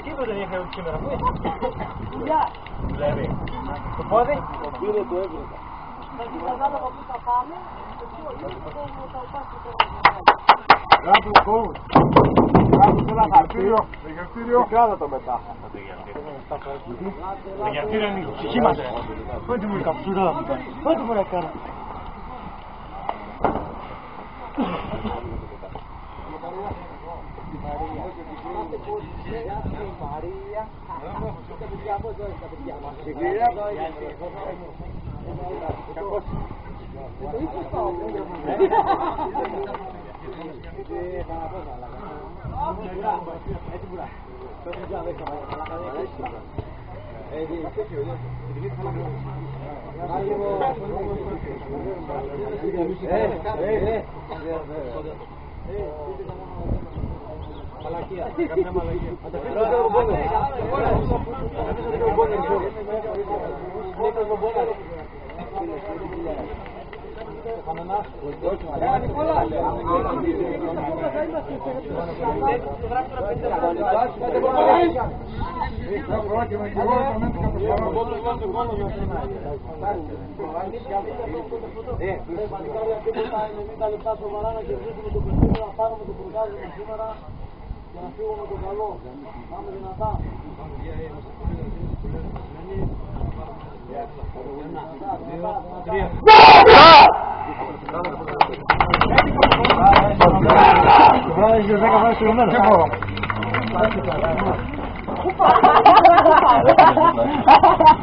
Εσύ που δεν είχε ούτε σήμερα, πού είσαι? Δουλειά. Δουλεύει. Το πόδι? Είναι το έβρεκα. Θα κατάλαβα πού θα πάμε, Κάτω κόμμα. Κάτω σε ένα χαρτίριο. Κάτω το μετά. Το γιαρτήριο είναι η ψυχή μας, ρε. Πότε μου η καψούρα, πότε μου να κάνω. Μαλακία, κάποια μαλακία. Για να φύγω με το καλό. Πάμε δυνατά.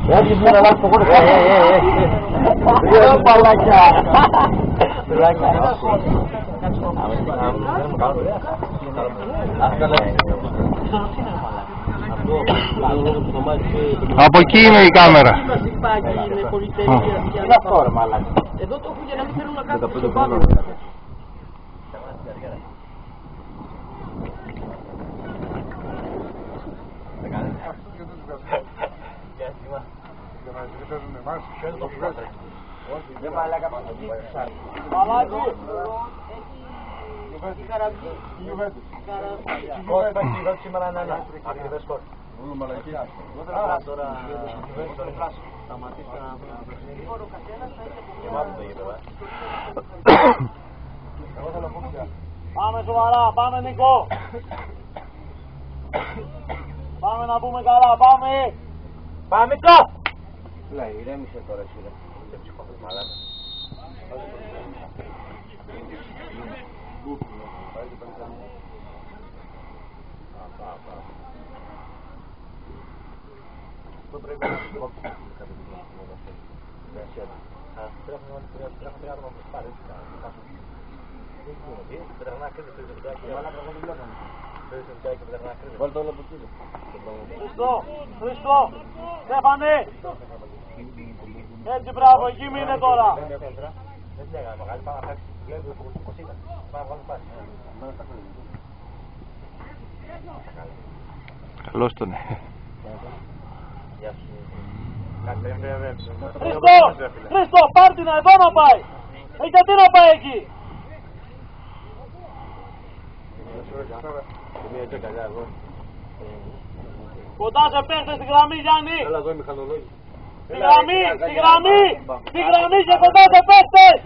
Έχεις μία να λάβεις το κόρτο. Δύο παλάκια. Από εκεί είναι η κάμερα. Είναι αυτό ρε μαλάκα. Εδώ το έχω για να μην θέλουν να κάνουν 15 πάνω. Σήμερα είναι ακριβές σκορ. Τώρα σταματήστε να Πάμε σοβαρά, πάμε Νίκο. Πάμε να πούμε καλά, πάμε. Πάμε κο! Λέει, ηρέμησε τώρα εσύ ρε. Το πρέπει να το κόψουμε κάποια στιγμή. Τρέχουμε άτομα που πάρει. Περνά κρύβει το ζευγάκι. Βάλτε όλα από εκεί. Χριστό, Στέφανε. Έτσι μπράβο, εκεί μείνε τώρα. Δεν λέγαμε μεγάλη, πάμε να φάξεις. Βλέπει το 20. Πάμε να βάλουμε πάση. Καλώς τον. Γεια σου. Χριστό, πάρτινα εδώ να πάει. Γιατί να πάει εκεί. Κοντά σε παίχτες στη γραμμή, Γιάννη. Έλα εδώ οι μηχανολόγοι. Στη γραμμή και κοντά σε παίχτες.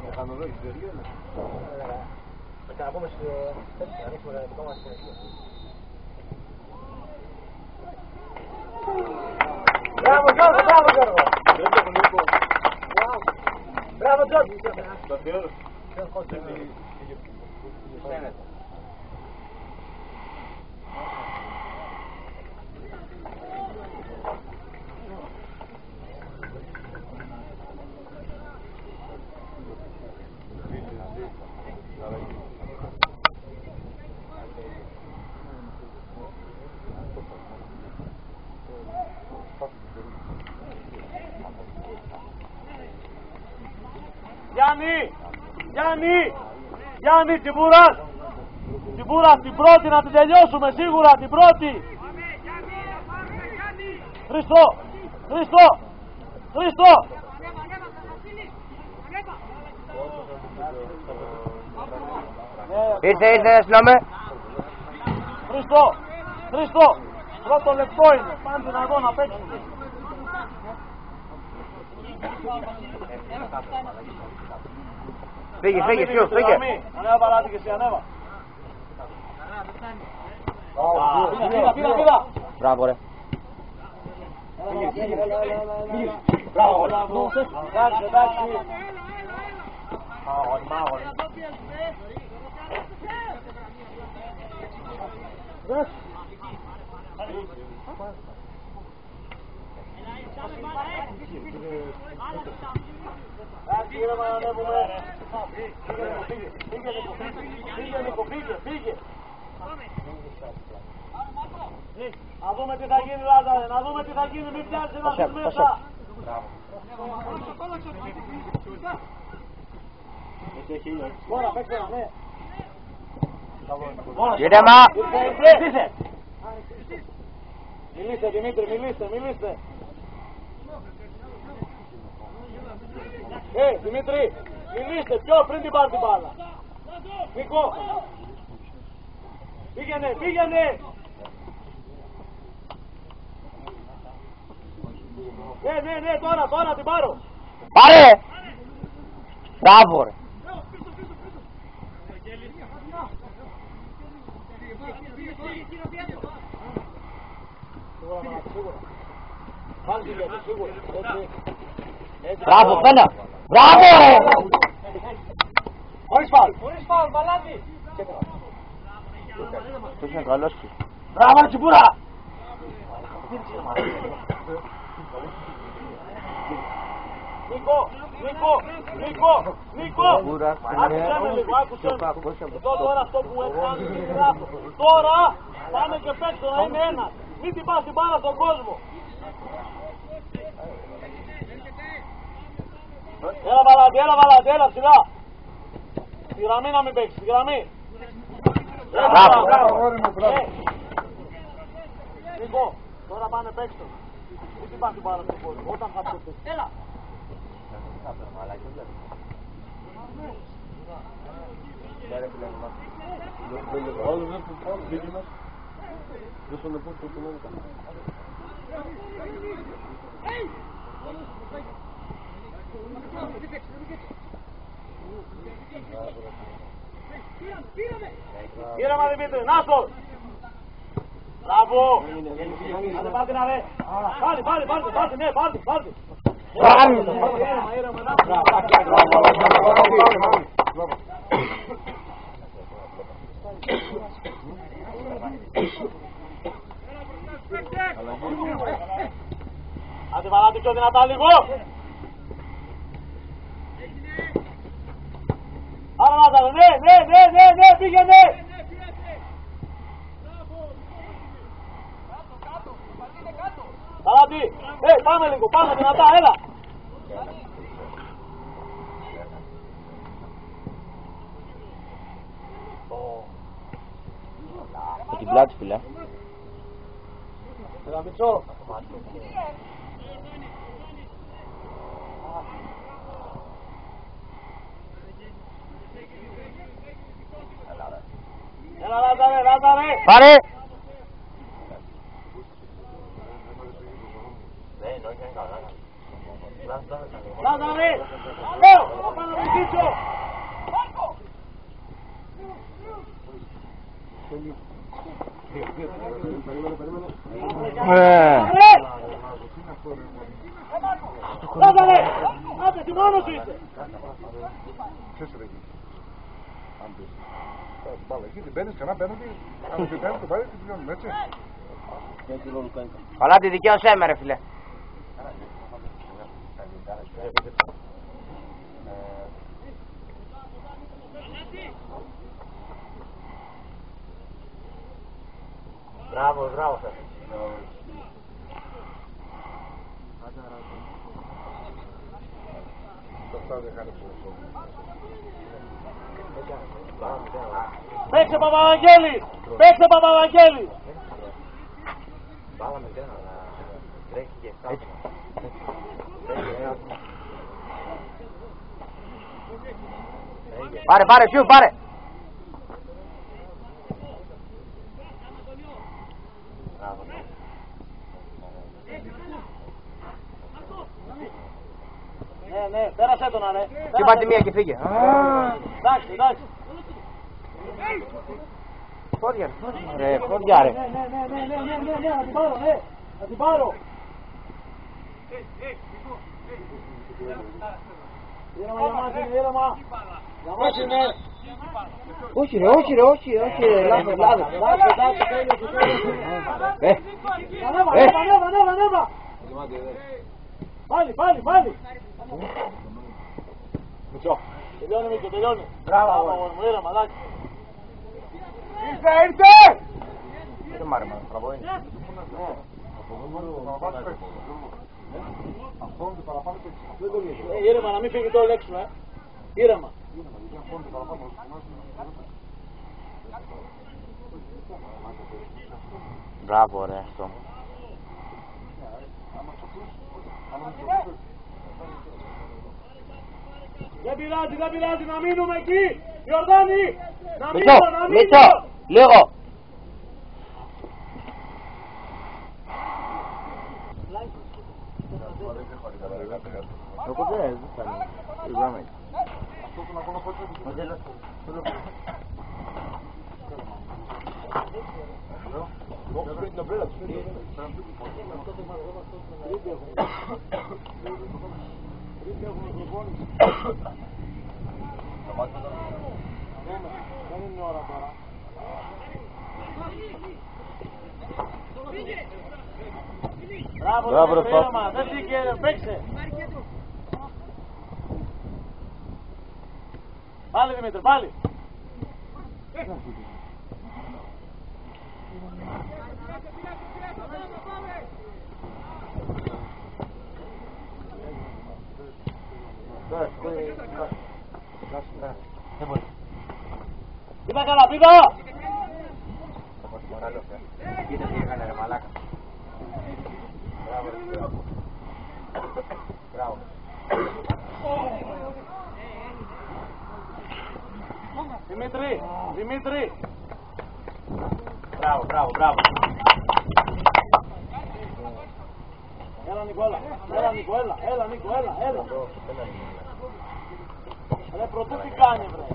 Μηχανολόγοι, δεν είναι. Θα ξαναπούμε στο ανοίξουμε το δικό μας συνεχείο. Μπράβο Γιώργο, μπράβο Γιώργο. Μπράβο Γιώργο. Το αφιέρω. Γιάννη, Τσιμπούρα, την πρώτη να την τελειώσουμε, σίγουρα, την πρώτη. Χριστό. Ήρθε, να συνάμε. Χρήστο, πρώτο λεπτό είναι, πάντε να δω να παίξουμε. Φύγε, φύγε. Ανέβα παράτη και εσύ, ανέβα. Πήρα. Μπράβο ρε. Μπράβο, εντάξει. Μάγορ. Πήγε. Να δούμε τι θα γίνει, Λάζαρε, να δούμε τι θα γίνει, μην πιάσεις να δεις μέσα. Τώρα παίξε ένα, ναι. Γύρεμα. Μιλήστε Δημήτρη, μιλήστε. Δημήτρη, μιλήστε πιο πριν την πάρει την μπάλα. Νικό. Πήγαινε. Ναι, τώρα την πάρω. Πάρε. Μπράβο ρε. Μπράβο, πένα. Μπράβο ρε. Χωρίς φάουλ, μπαλάτι. Πώς είναι καλός του. Μπράβο, Τσιμπούρα. Νίκο. Άκουσε με. Τώρα αυτό που έκανε είναι γράφω. Τώρα πάνε και παίξω να είναι ένας. Μην την πας την μπάλα στον κόσμο. Έλα βαλάτη, ψηλά. Στη γραμμή να μην παίξεις, στη γραμμή. Νίκο, τώρα πάνε παίξω. Μην την πας την μπάλα στον κόσμο. Όταν θα παίξω. Έλα. Ήρεμα Δημήτρη, Νάστος! Μπράβο! Άντε πάρτε να ρε! Πάρτε, ναι, πάρτε! Άντε βαλάτε πιο δυνατά λίγο! Άρα Λάζαρε, ναι, πήγαινε! Βαλάτη, πάμε λίγο, πάμε δυνατά, έλα! Με την πλάτη φίλε. Έλα Μητσό! Έλα Λάζαρε! Πάρε! Λάζαρε! Λέω! Θα πάω να βοηθήσω! Λάζαρε! Άντε, τι μόνος είσαι! Μπάλα, εκεί την παίρνεις ξανά πέναντι. Αν την παίρνεις το πάρει και τελειώνουμε, έτσι. Καλά τη δικαίωσέ με ρε φίλε. Μπράβο σας. Παίξε Παπαβαγγέλη! Βάλαμε τένα να τρέχει και κάτω. Πάρε, πάρε! ναι, πέρασε τον ρε. Και πάτε μία και φύγε. Εντάξει, εντάξει. Φώδια, ρε, φώδια ρε. Ναι, να την πάρω, ναι, να την πάρω. Ήρεμα, για μας είναι, ήρεμα. Για μας είναι. Όχι ρε, λάθος. Εντάξει, τέλειωσε. Ανέβα. Πάλι. Μητσό. Τελειώνει, Μίτσο, τελειώνει. Μπράβο, μου, ήρεμα, εντάξει. Ήρθε! Δεν μ' άρεσε, τραβώ είναι. Ήρεμα, να μην φύγει το λέξου, ήρεμα. Μπράβο ρε αυτό. Δεν πειράζει, να μείνουμε εκεί. Ιορδάνη, να Μητσό, μείνω. λίγο. Εγώ δεν θα Δεν είναι ώρα τώρα. Μπράβο ρε Πάπα, δεν πήγε, παίξε. Πάλι Δημήτρη, πάλι. Πήτα καλά, πήτα! Κοίτα τι έκανε ρε μαλάκα. Μπράβο. Δημήτρη! Μπράβο. Έλα Νίκο, έλα. Ρε πρωτού τι κάνει βρε.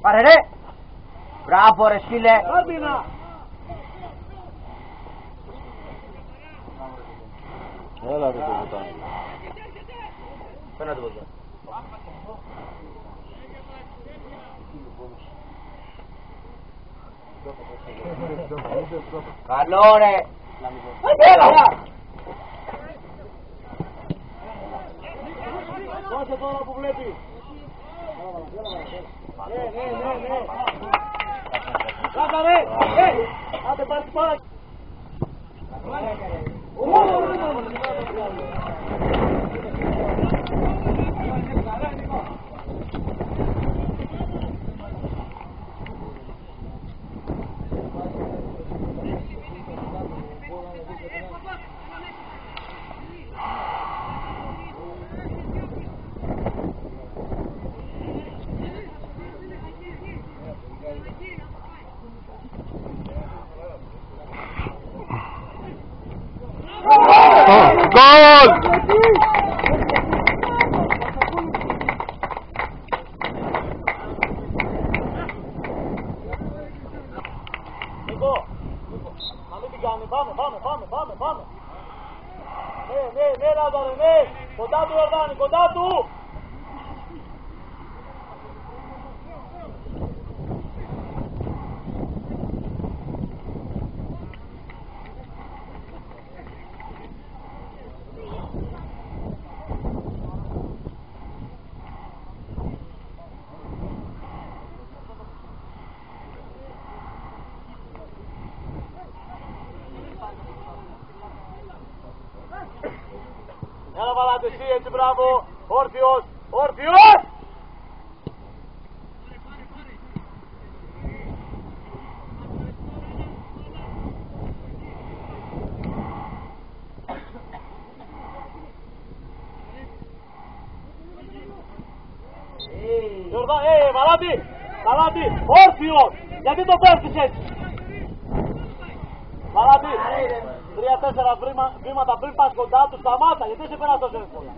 Πάρε ρε! Μπράβο ρε φίλε! Άρμινα! Έλα ρε το Πέρα το ποτέ. Καλό ρε! Έλα! Δώσε τώρα που βλέπει. Ναι. Κάτα ρε! Άντε πάρει πάρα. Γκολ! Νίκο, να μην την κάνει, πάμε. Ναι, Λάζαρε, ναι, κοντά του Ιορδάνη, κοντά του. Έλα βάλατε εσύ έτσι, μπράβο, όρθιος! Βαλάτη, όρθιος! Γιατί το πέφτεις έτσι! Βαλάτη, 3-4 βήματα πριν πας κοντά του, σταμάτα, γιατί σε πέρας τόσο εύκολα.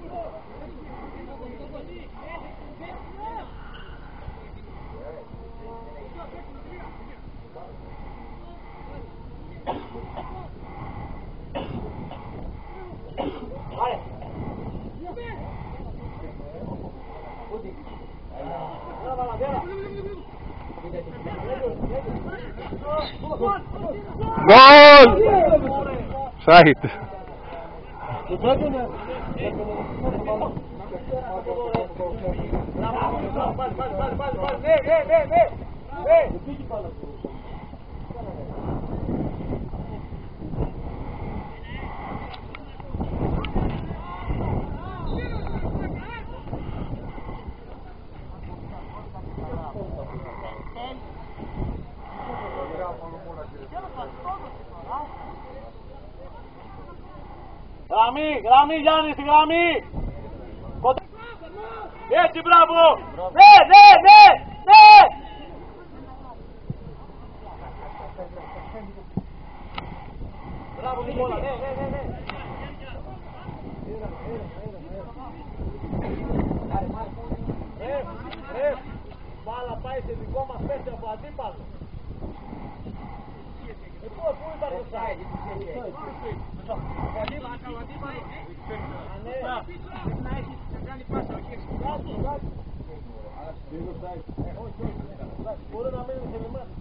Γκολ! Σάιτ. Γραμμή Γιάννη, στη γραμμή! Έτσι, μπράβο! Ναι! Μπράβο Νικόλα, ναι! Μπάλα πάει σε δικό μας πέσει από αντίπαλο. Πού υπάρχει ο Σάιτ? Μπορεί να μείνει θελημένο.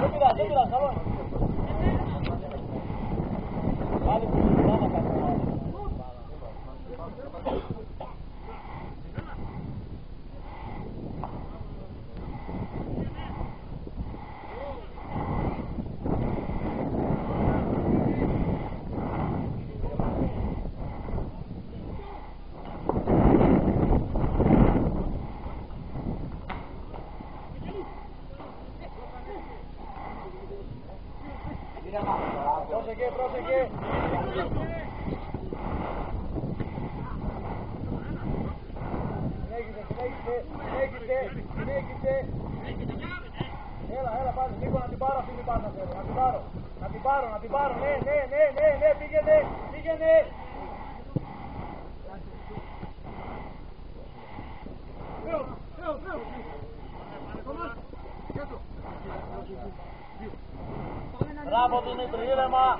Δεν πειράζει, καλό είναι. Πάλι που να κάνει. Πρόσεχε. Συνέχισε. Έλα, πάλι, Νίκο, να την πάρω αυτή την πάσα θέλω. Να την πάρω. Ναι, πήγαινε. Μπράβο Δημήτρη, ήρεμα.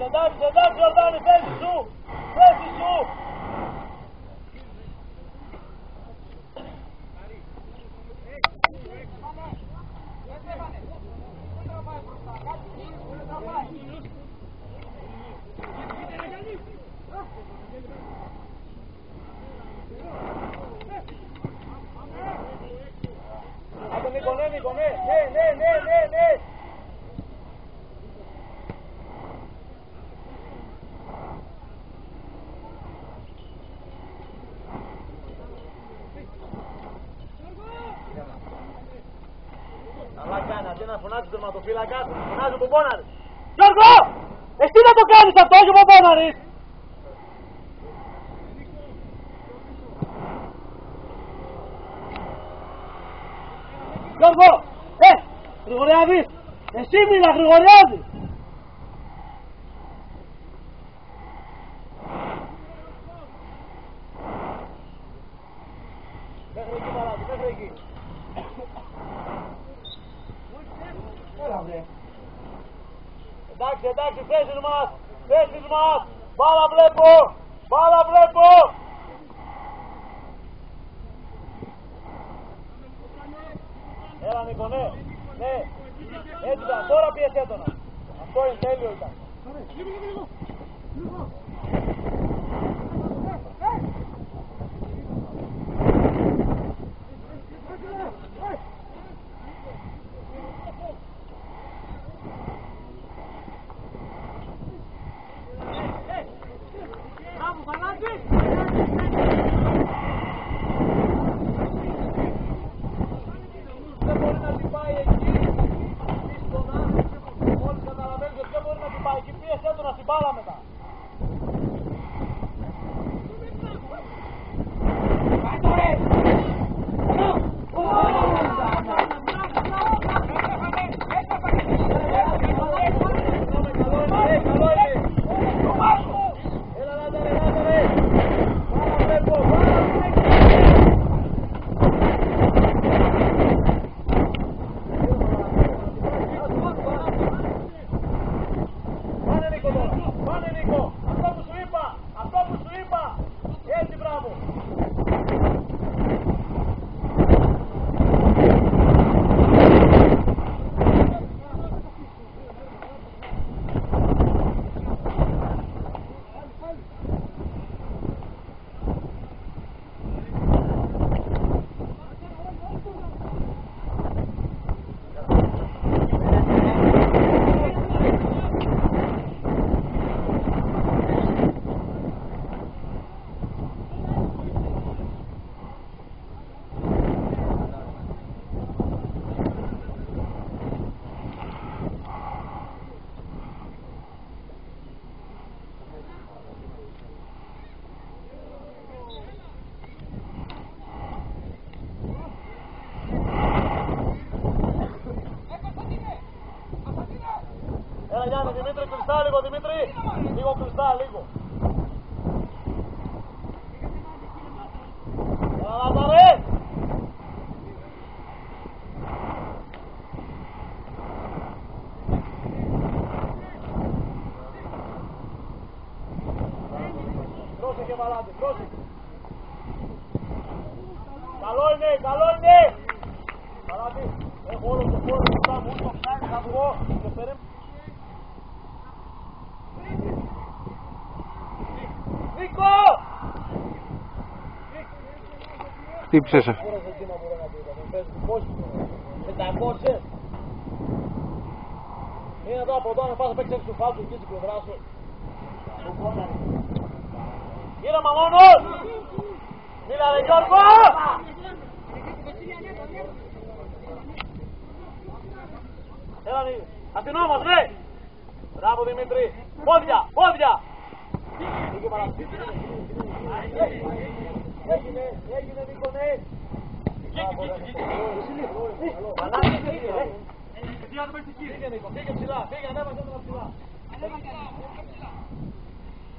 Εντάξει, Ορδάνη, θέση σου. Νίκο, ναι. Καλά κάνει, αντί να φωνάξει τον τερματοφύλακα, φωνάζει ο Πομπόναρης. Γιώργο! Εσύ να το κάνεις αυτό, όχι ο Πομπόναρης! Γιώργο! Γρηγοριάδης! Εσύ μίλα, Γρηγοριάδη! Μέχρι εκεί παράδει, μέχρι εκεί. Έλα βρε. Εντάξει, θέσεις μας! Μπάλα βλέπω! Έλα Νίκο, ναι. Έτσι ήταν, τώρα πίεσαι έντονα. Αυτό είναι τέλειο ήταν. Μπράβο, Βαλάντη! πολύ Νίκο. Αυτό που σου είπα. Αυτό που σου είπα. Έτσι μπράβο. Έλα Γιάννη, Δημήτρη, κλειστά λίγο, Δημήτρη. Λίγο κλειστά, λίγο. Έλα Λάζαρε. Πρόσεχε Βαλάντη, πρόσεχε. Καλό είναι, καλό είναι. Βαλάντη, έχω όλο το χώρο μπροστά μου, το ψάχνει, θα βγω και περίμενε. Νίκο! Χτύπησες. 500! Είναι εδώ από εδώ να πας να παίξεις έξω του φάλτου εκεί στην πλευρά σου. Γύρω Μαμόνος! Μίλα ρε Γιώργο! Έλα Νίκο! Αστυνό μας ρε! Μπράβο Δημήτρη! Πόδια! Πόδια! Έγινε Νίκο, ναι! Φύγε Νίκο, φύγε ψηλά, φύγε, ανέβασε τώρα ψηλά.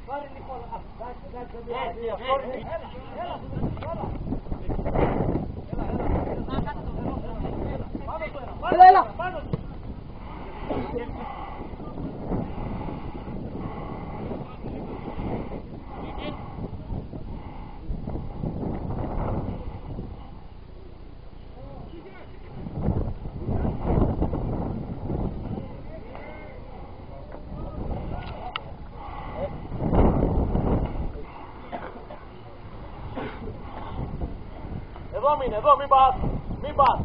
Πάρε Νικόλα, έλα, πάνω του. Εδώ μην πας, μην πας.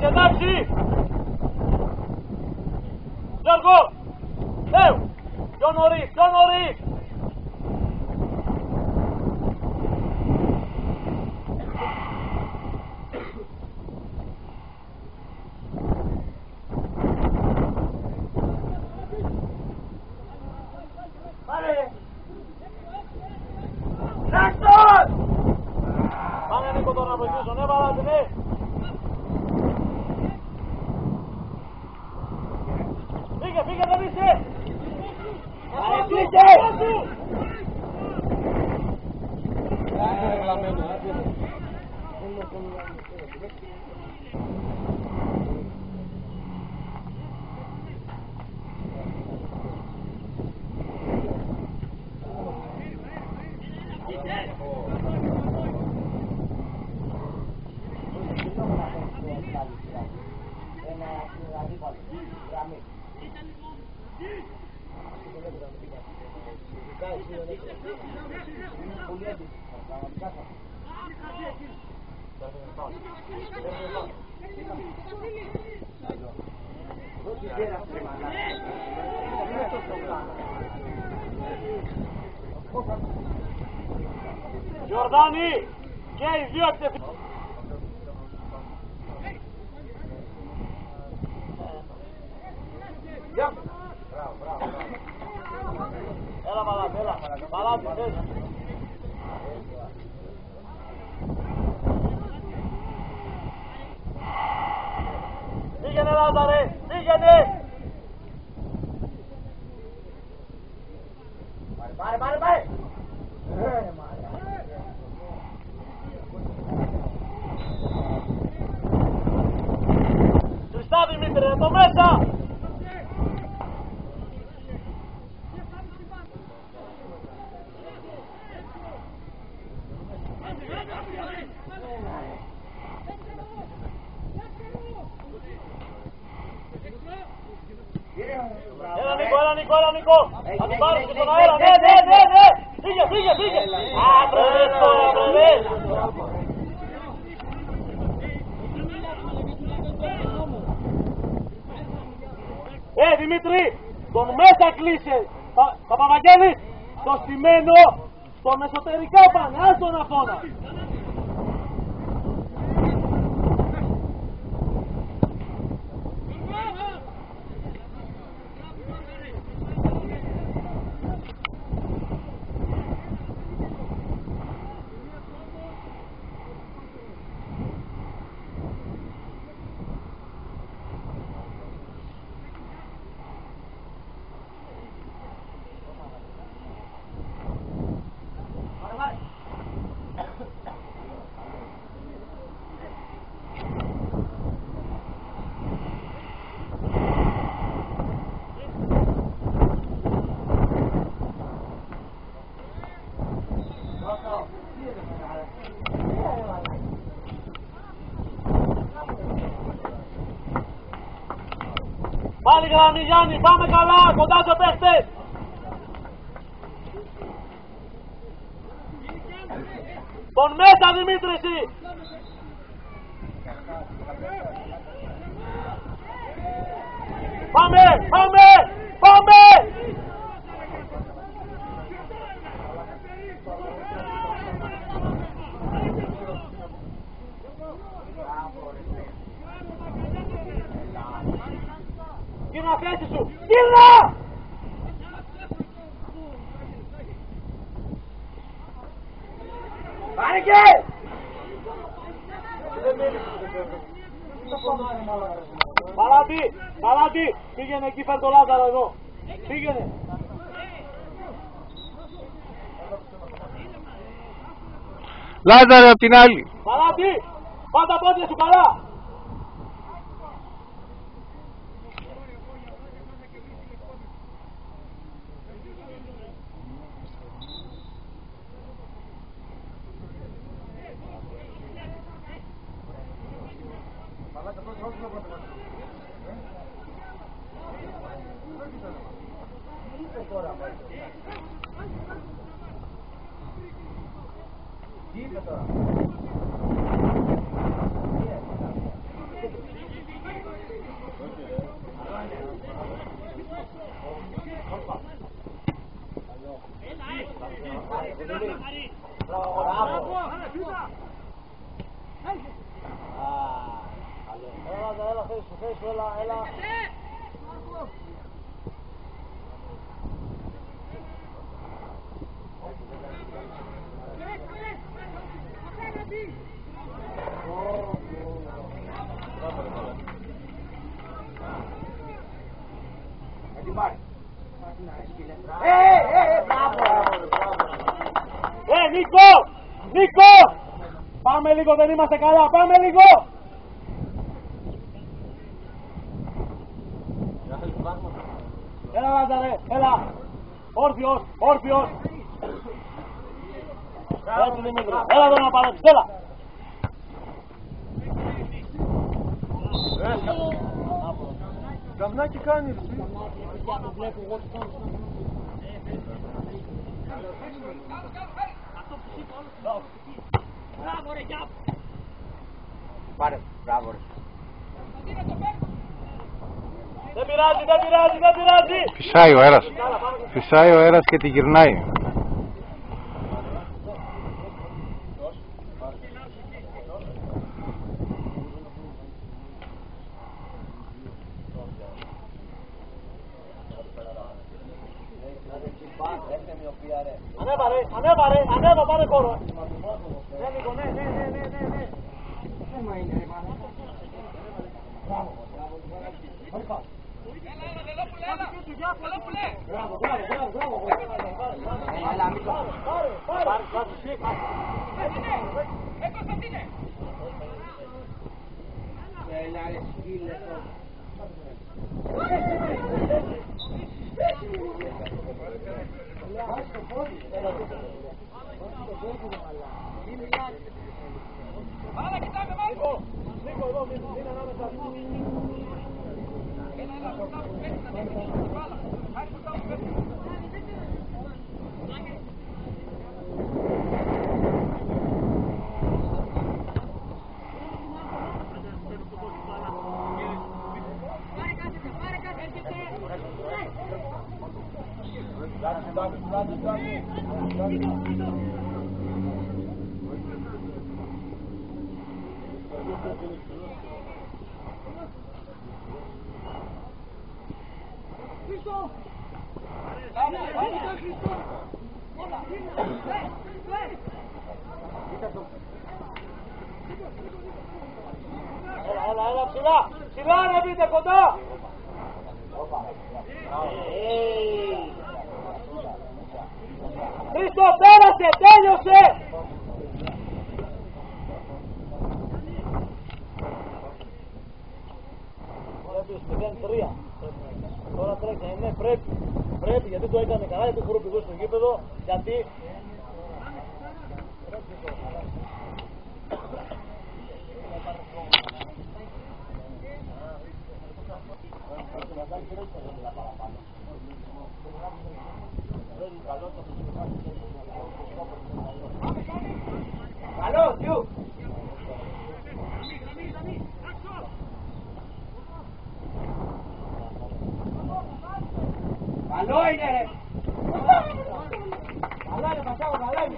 Εντάξει! Γιώργο! Λέω! Πιο νωρίς! Πιο νωρίς! Πάρε! Ρέκτος! Πάνε Νίκο τώρα να βοηθήσω, ναι Βαλάντη, ναι! Φύγε, δεν είσαι! Φύγε! Γιορδάνη και οι δύο εκτεθείς. Έλα Μαλάτη, έλα. Μαλάτη, θες. Πήγαινε Λάζαρε, πήγαινε! Πάρε! Χριστά Δημήτρη, εδώ μέσα! Έλα Νίκο! Θα την πάρεις και στον αέρα, ναι! Φύγε! Προβές! Δημήτρη, τον μέσα κλείσε! Παπαβαγγέλης, το στημένο, τον εσωτερικά πάνε, ας τον αφώνα! Πάλι γραμμή Γιάννη, πάμε καλά, κοντά σε παίχτες! Τον μέσα Δημήτρη εσύ! Πάμε! Γύρνα θέση σου! Γύρνα! Άρηκε! Παλάτι! Πήγαινε εκεί, φέρ' το Λάζαρο εδώ! Πήγαινε! Λάζαρο απ' την άλλη! Παλάτι! Πάντα πόδια σου καλά! Έλα. Νίκο! Πάμε λίγο, δεν είμαστε καλά, πάμε λίγο! Έλα Λάζαρε, έλα! Όρθιος! Έτσι Δημήτρη, έλα εδώ να παλέψεις, έλα! Γαμνάκι κάνει εσύ. Πάρε, μπράβο ρε. Δεν πειράζει! Φυσάει ο αέρας και τη γυρνάει. Este mi opinare. Ανέβα, πάρε χώρο. Ναι, Νίκο, ναι. Θέμα είναι, ρε πάνω. Μπράβο. Έλα, ψηλά να μπείτε κοντά. Χρήστο, πέρασε, τέλειωσε. Τώρα τρέχει, ναι, πρέπει, γιατί το έκανε καλά, γιατί χοροπηδούσε στο γήπεδο, γιατί... Καλό, Γιου! Καλό είναι, ρε! Καλά είναι, Πασάκο, καλά είναι!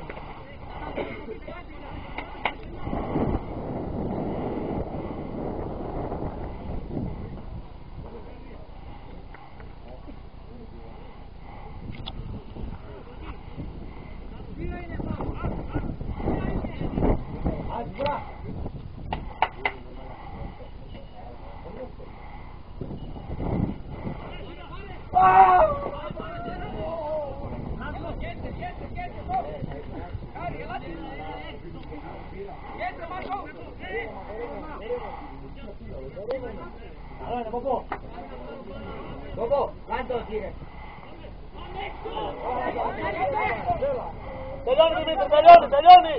Τελειώνει, Δημήτρη, τελειώνει!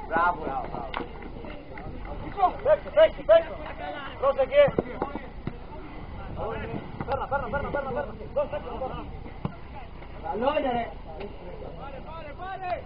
Μπράβο! Παίξε! Πρόσεχε! Παίρνα! Καλό είναι, ρε! Πάρε!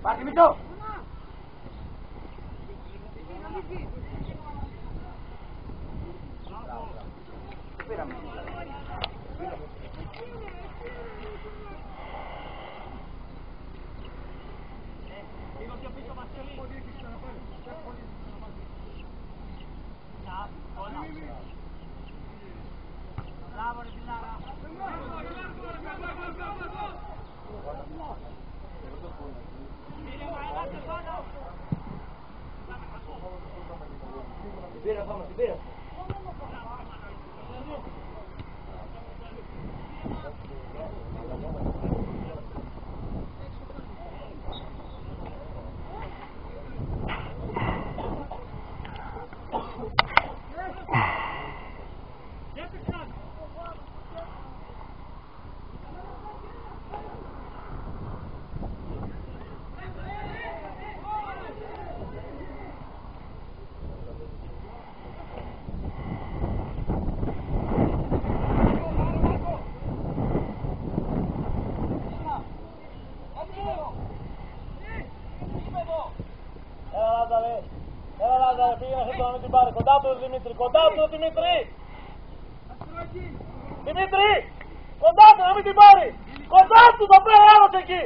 Πάρτε μισό! Πήρα, πάμε, την πήρα. Κοντά του Δημήτρη, κοντά του Δημήτρη! Δημήτρη! Κοντά του, να μην την πάρει! Κοντά του, το πέρα άλλος εκεί!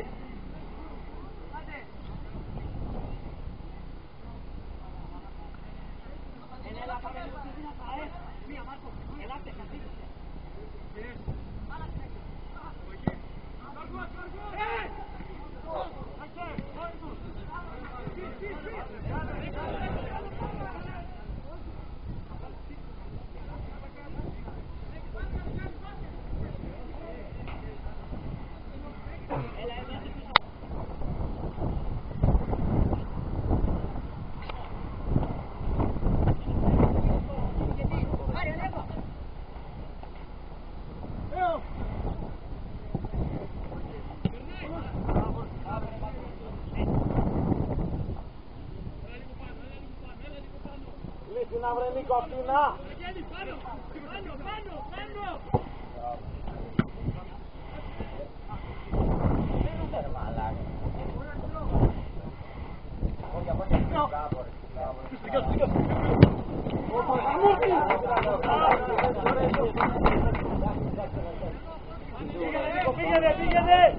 Να βρε Νίκο αυτή να! Πήγαινε, πήγαινε!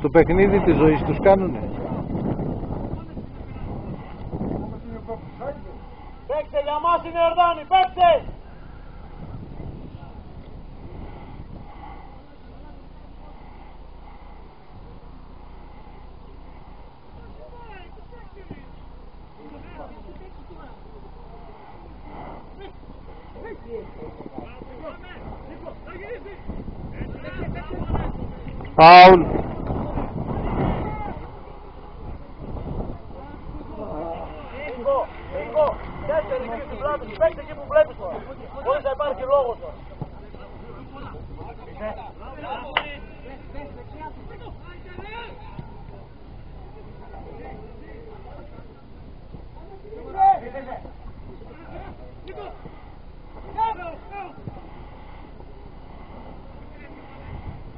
Το παιχνίδι της ζωής τους κάνουνε. Παίξε για μας είναι Ιορδάνη, παίξε! Φάουλ. Νίκο, τέσσερις εκεί στην πλάτη σου, παίξε εκεί που βλέπεις τώρα. Χωρίς να υπάρχει λόγος τώρα.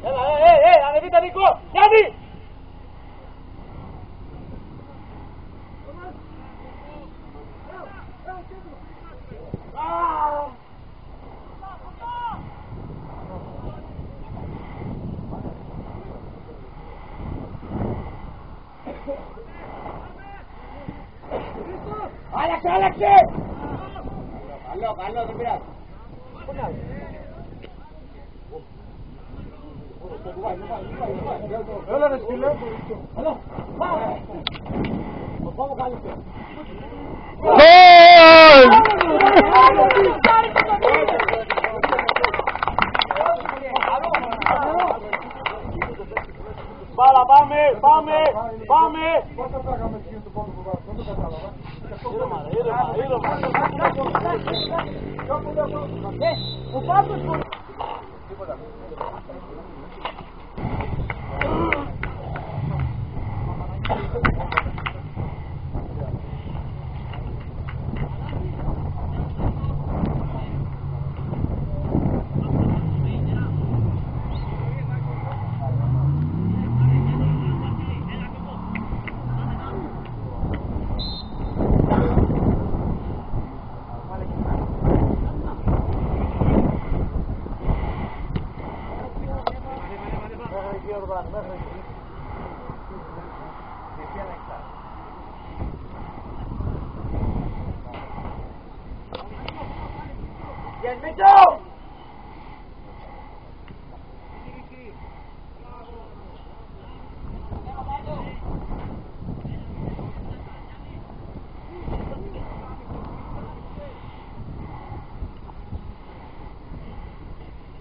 Έλα, ανεβείτε Νίκο, Γιάννη! Άλλαξε! Καλό, δεν πειράζει. Έλα ρε σκύλε. Μπάλα, πάμε! Πώς θα φάγαμε σκύλε του πόντου που βάζω, δεν το κατάλαβα. Ιορδάνη, μέχρι εκεί. Yes, Mitchell!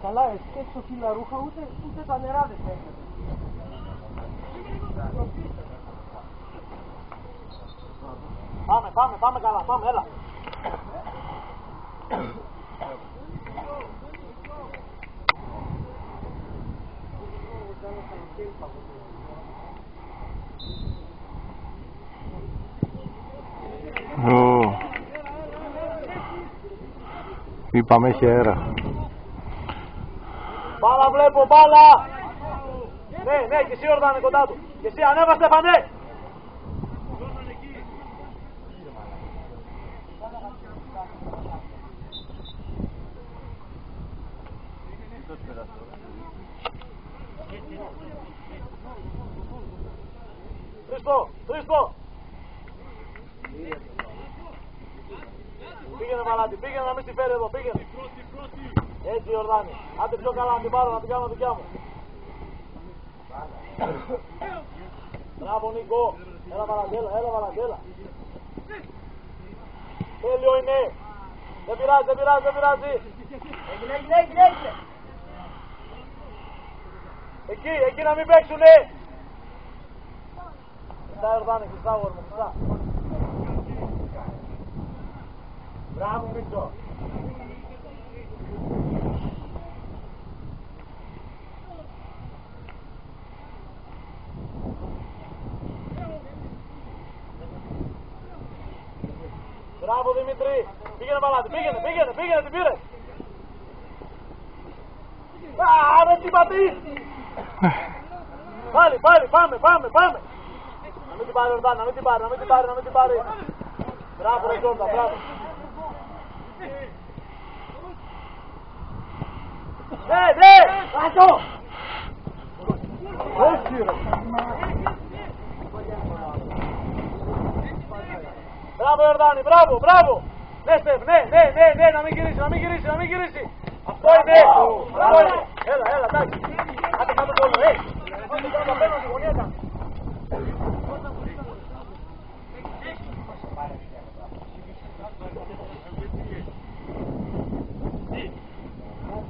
Καλά, εσύ και έξω φύλλα ρούχα, ούτε τα νερά δεν φαίνεται. Πάμε καλά, πάμε, έλα. Είπαμε έχει αέρα. Μπάλα βλέπω, μπάλα! Ναι, και εσύ Ιορδάνε κοντά του. Και εσύ ανέβα Στέφανε! Χρήστο! Πήγαινε Βαλάτη, πήγαινε να μην τη φέρει εδώ, πήγαινε. Έτσι Ιορδάνη, άντε πιο καλά να την πάρω, να την κάνω δικιά μου. Μπράβο Νίκο, έλα Βαραγγέλα. Τέλειο είναι. Δεν πειράζει. Έγινε. Εκεί να μην παίξουνε. Χρυσά Ιορδάνη, χρυσά γόρ μου, χρυσά. Μπράβο Μίτσο. Μπράβο Δημήτρη. Πήγαινε Παλάτι, πήγαινε, την πήρε. Ρε τι πατείς. Πάλι, πάμε. Να μην την πάρει Ορδάν, να μην την πάρει. Μπράβο ρε Τζόρντα, μπράβο. Ναι, άσο. Όχι ρε. Μπράβο Ιορδάνη, μπράβο. Ναι Στεφ, ναι, να μην γυρίσει. Αυτό είναι. Έλα, εντάξει. Άντε κάτω το όλο, Άντε κάτω απέναντι, γωνία κάτω.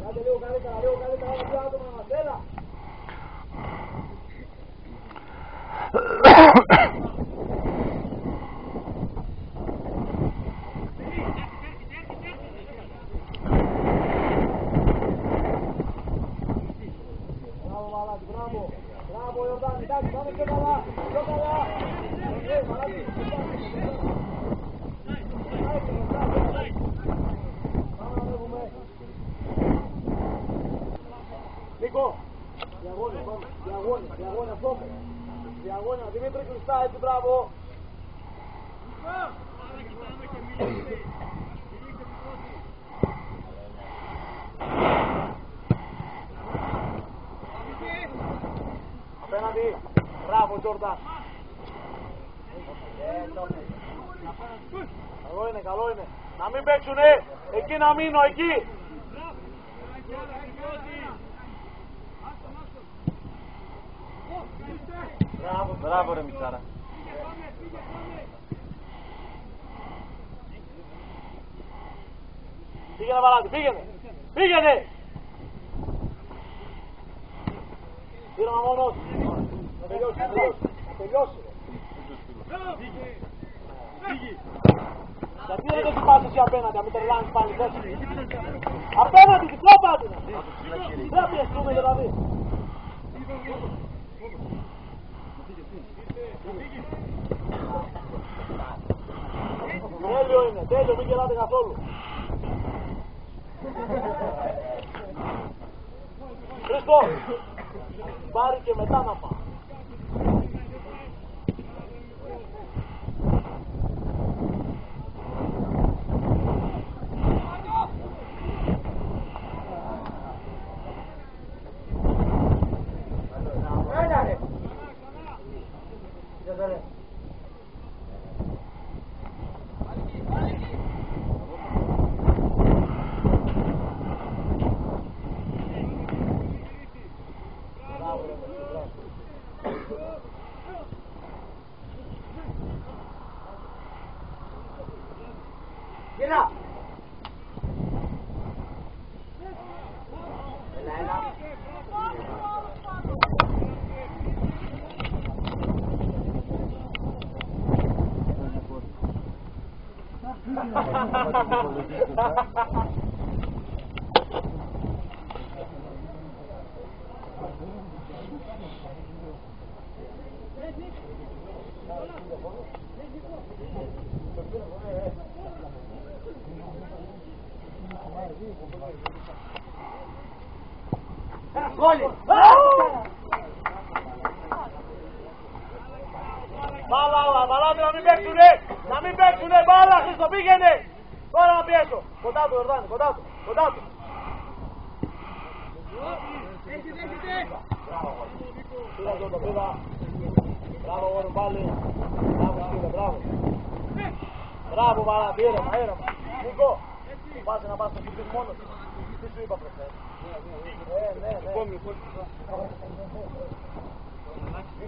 Άντε λίγο καλύτερα, να πει άτομα μας, έλα. Μπράβο Ιορδάνη, εντάξει, πάμε πιο καλά. Νίκο, διαγώνια, αυτό. Διαγώνια, Δημήτρη κλειστά, έτσι, μπράβο. Απέναντι, μπράβο Τζόρνταν. Καλό είναι. Να μην παίξουνε, εκεί να μείνω, εκεί. Μπράβο ρε Μιτσάρα. Πήγαινε Βαλάτη, πήγαινε. Πήραμε μόνος. Να τελειώσει. Γιατί δεν την πας εσύ απέναντι, να μην τρελάνεις πάλι θέση. Απέναντι, διπλό πάτη. Δεν πιεστούμε δηλαδή. Τέλειο, μην γελάτε καθόλου. Χρήστο, πάρει και μετά να πάω. Μπάλα, να μην παίξουνε! Να μην παίξουνε! Μπάλα, Χρήστο, πήγαινε! Τώρα να πιέσω! Κοντά του, Ιορδάνη, κοντά του! Κοντά του! Πήρα το πήρα! Μπράβο, γόρου, πάλι! Μπράβο, κύριε, μπράβο! Μπράβο, Βαλάντη, ήρεμα, ήρεμα! Νίκο! Πάσε να πας στο σπίτι μόνος! Τι σου είπα προχθές?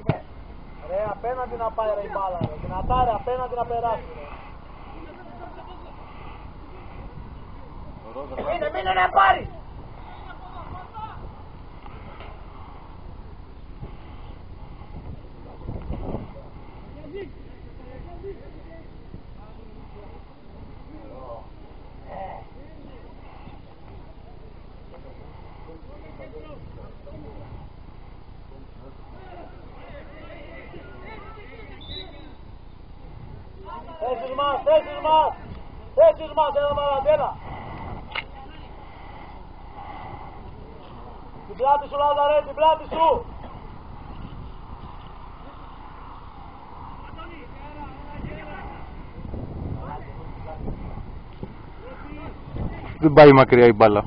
Ναι. Ρε, απέναντι να πάει ρε η μπάλα ρε, δυνατά ρε, απέναντι να περάσει ρε. Μείνε να πάρει! Θέσεις μας, έλα Μαραντέλα. Την πλάτη σου Λάζαρε, την πλάτη σου. Δεν πάει μακριά η μπάλα.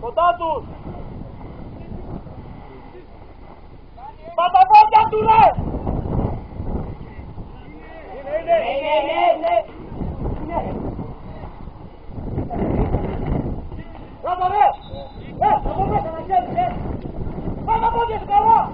Κοντά τους! Παταπόδια του ρε! Είναι! Ράτα ρε! Από μέσα να ξέρεις, παταπόδια σου καλά!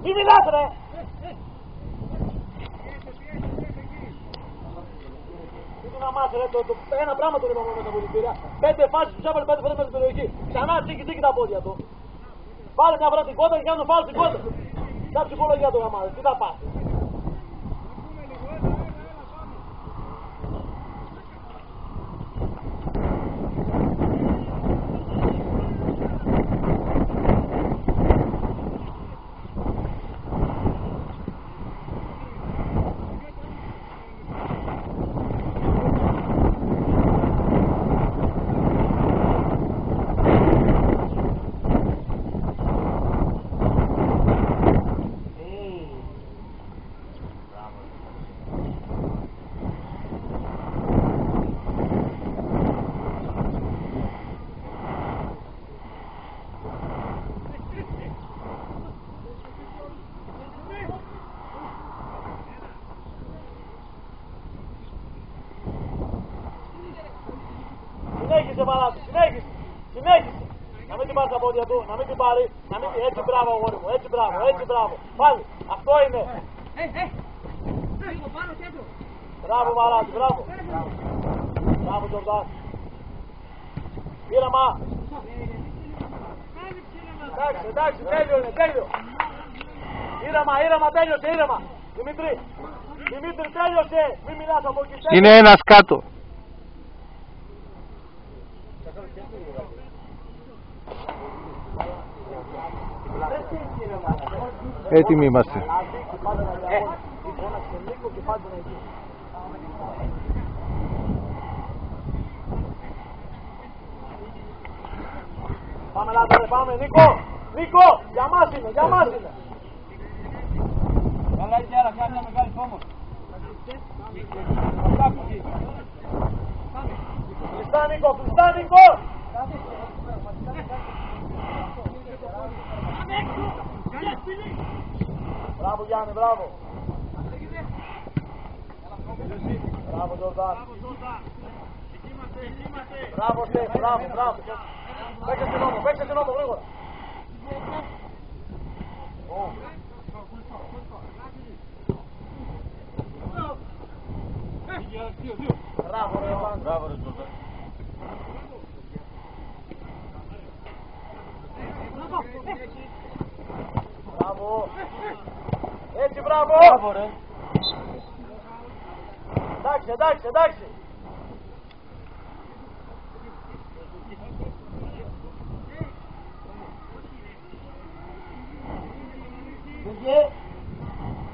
Μη μιλάς ρε! Τι να μάθει ρε, ένα πράγμα το είπαμε με τα πολιτήρια. 5 φάσεις τους έβαλε 5 φορές με την περιοχή. Ξανά τσίκι τα πόδια του. Πάρε μια φορά την κότα και κάνω φάουλ στην κότα. Σαν ψυχολογία του γαμάδε, τι θα πάθει. Συνέχισε Παλάτη, συνέχισε. Να μην την πάρει τα πόδια του, να μην την πάρει, να μην την... Έτσι μπράβο αγόρι μου, έτσι μπράβο. Πάλι, αυτό είναι. Μπράβο Παλάτη, μπράβο. Μπράβο Τζορδάν. Ήρεμα. Εντάξει, τέλειο. Ήρεμα, τέλειωσε. Δημήτρη, τέλειωσε. Μην μιλάς από εκεί. Είναι ένας κάτω. Έτοιμοι είμαστε. Πάμε Λάζαρε, πάμε Νίκο, για μας είναι. Καλά έχει άρα, κάνει μια μεγάλη φόμος. Κλειστά Νίκο, κλειστά Νίκο! Μπράβο Γιάννη, μπράβο! Μπράβο Τζορδάν! Μπράβο Στεφ, μπράβο, μπράβο! Παίξε στην νόμο, γρήγορα! Μπράβο ρε Ιωάννη! Μπράβο ρε Τζορδάν! Μπράβο! Έτσι μπράβο! Μπράβο ρε! Εντάξει, εντάξει, εντάξει!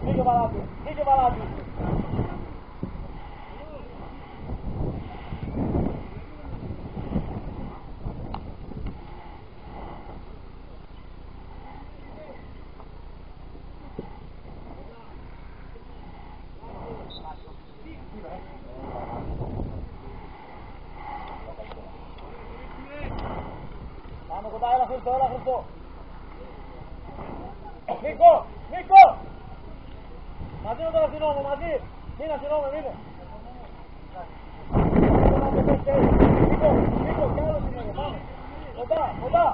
Μήκε παράτη, μήκε παράτη! Πάμε κοντά, έλα Χριστό, έλα Χριστό! Νίκο, Νίκο! Μαζί με τον αστυνόμο, μαζί! Μείνε αστυνόμο, μείνε! Νίκο, Νίκο, κι άλλο συνέχεια, πάμε! Κοντά, κοντά!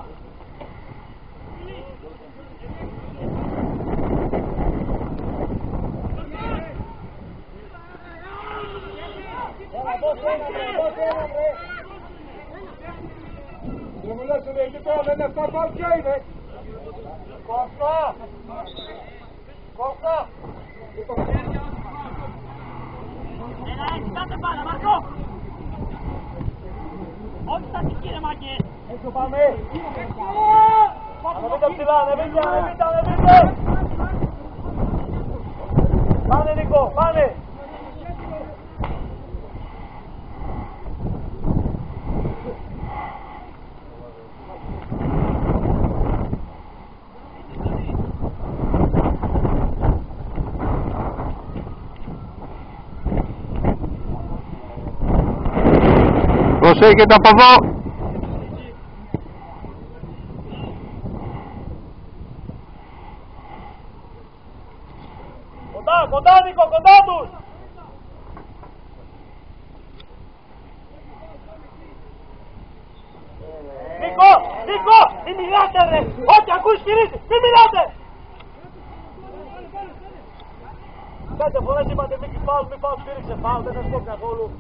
Έλα, δώσε ένα, δώσε ένα, βρε! Δεν μου λες είναι εκεί τώρα, δεν είναι αυτά πάλι ποια είναι. Κώστα! Κώστα! Έλα έτσι, κάτε μπάλα, Μάρκο! Όχι στα κύριε Μάκε! Έτσι πάμε! Ανεβείτε ψηλά, ανεβείτε, ανεβείτε, ανεβείτε! Πάνε Νίκο, πάνε! Προσέχετε από εδώ! Κοντά, κοντά Νίκο, κοντά τους! Νίκο, Νίκο, μη μιλάτε ρε! Όχι, ακούεις κηρύττει, μη μιλάτε! Πέντε φορές είπατε μη φάουλ, μη φάουλ, σφύριξε φάουλ, δεν σας πω καθόλου.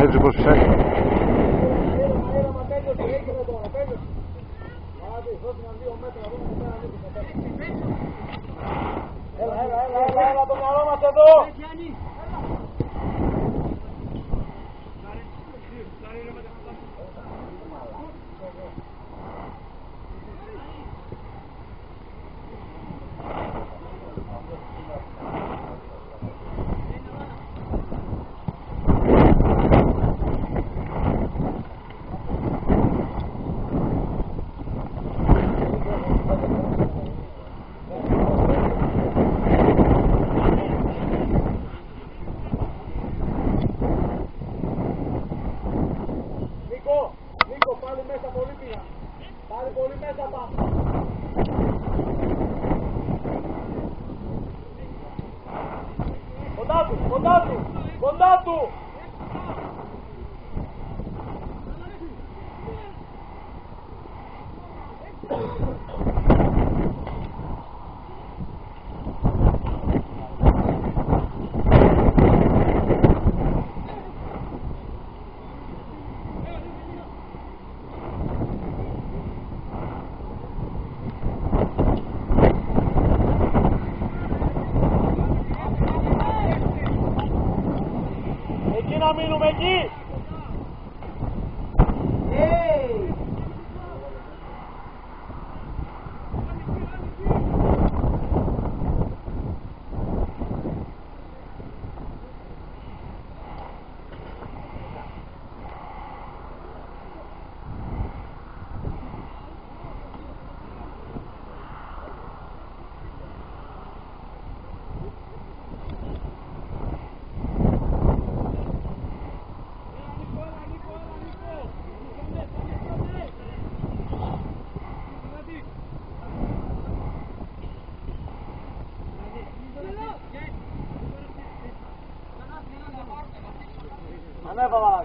Έτσι πως ψάχνει. Έλα το μυαλό μας εδώ! Κοντά του, κοντά του, κοντά του. Εκεί να μείνουμε, εκεί!